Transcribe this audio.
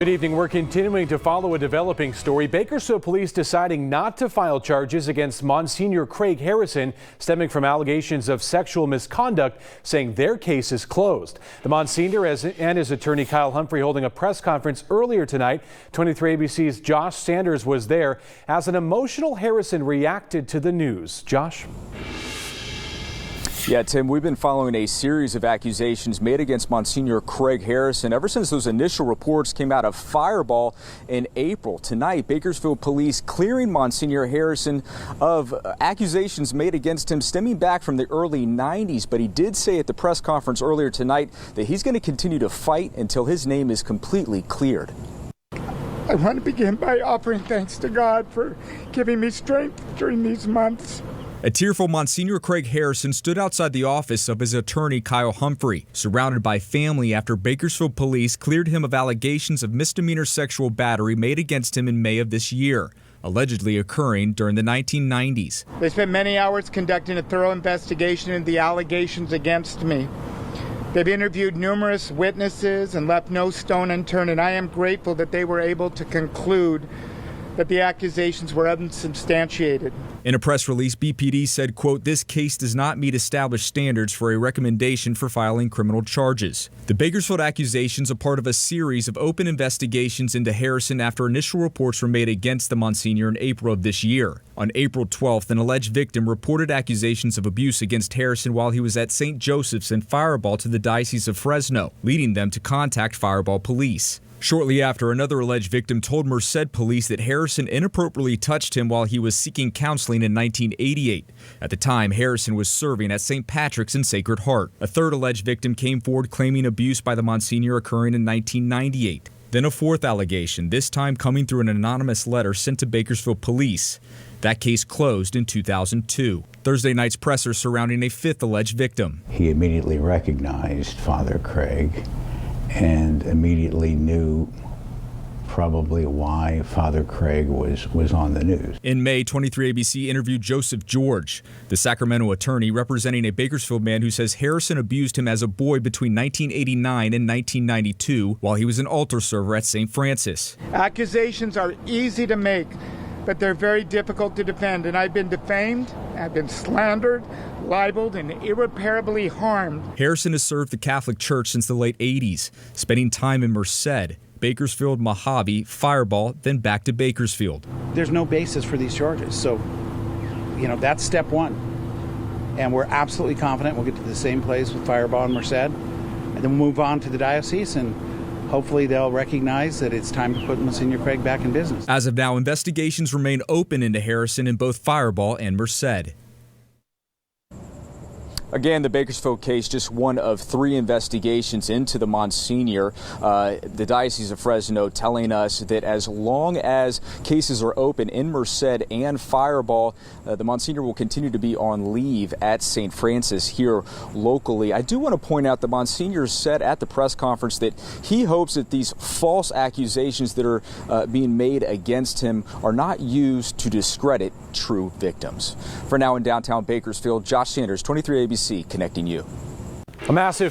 Good evening. We're continuing to follow a developing story. Bakersfield Police deciding not to file charges against Monsignor Craig Harrison stemming from allegations of sexual misconduct, saying their case is closed. The Monsignor and his attorney Kyle Humphrey holding a press conference earlier tonight. 23 ABC's Josh Sanders was there as an emotional Harrison reacted to the news. Josh? Yeah, Tim, we've been following a series of accusations made against Monsignor Craig Harrison ever since those initial reports came out of Fireball in April. Tonight, Bakersfield Police clearing Monsignor Harrison of accusations made against him stemming back from the early 90s. But he did say at the press conference earlier tonight that he's going to continue to fight until his name is completely cleared. I want to begin by offering thanks to God for giving me strength during these months. A tearful Monsignor Craig Harrison stood outside the office of his attorney Kyle Humphrey, surrounded by family after Bakersfield Police cleared him of allegations of misdemeanor sexual battery made against him in May of this year, allegedly occurring during the 1990s. They spent many hours conducting a thorough investigation into the allegations against me. They've interviewed numerous witnesses and left no stone unturned, and I am grateful that they were able to conclude that the accusations were unsubstantiated. In a press release, BPD said, quote, "This case does not meet established standards for a recommendation for filing criminal charges." The Bakersfield accusations are part of a series of open investigations into Harrison after initial reports were made against the Monsignor in April of this year. On April 12th, an alleged victim reported accusations of abuse against Harrison while he was at St. Joseph's in Fireball to the Diocese of Fresno, leading them to contact Fireball Police. Shortly after, another alleged victim told Merced police that Harrison inappropriately touched him while he was seeking counseling in 1988. At the time, Harrison was serving at St. Patrick's in Sacred Heart. A third alleged victim came forward claiming abuse by the Monsignor occurring in 1998. Then a fourth allegation, this time coming through an anonymous letter sent to Bakersfield Police. That case closed in 2002. Thursday night's presser surrounding a fifth alleged victim. He immediately recognized Father Craig and immediately knew probably why Father Craig was on the news. In May, 23 ABC interviewed Joseph George, the Sacramento attorney representing a Bakersfield man who says Harrison abused him as a boy between 1989 and 1992 while he was an altar server at St. Francis. Accusations are easy to make, but they're very difficult to defend, and I've been defamed, I've been slandered, libeled, and irreparably harmed. Harrison has served the Catholic Church since the late 80s, spending time in Merced, Bakersfield, Mojave, Fireball, then back to Bakersfield. There's no basis for these charges, so, that's step one. And we're absolutely confident we'll get to the same place with Fireball and Merced, and then we'll move on to the diocese, and hopefully they'll recognize that it's time to put Monsignor Craig back in business. As of now, investigations remain open into Harrison in both Fireball and Merced. Again, the Bakersfield case, just one of three investigations into the Monsignor. The Diocese of Fresno telling us that as long as cases are open in Merced and Fireball, the Monsignor will continue to be on leave at St. Francis here locally. I do want to point out the Monsignor said at the press conference that he hopes that these false accusations that are being made against him are not used to discredit true victims. For now in downtown Bakersfield, Josh Sanders, 23 ABC, connecting you. A massive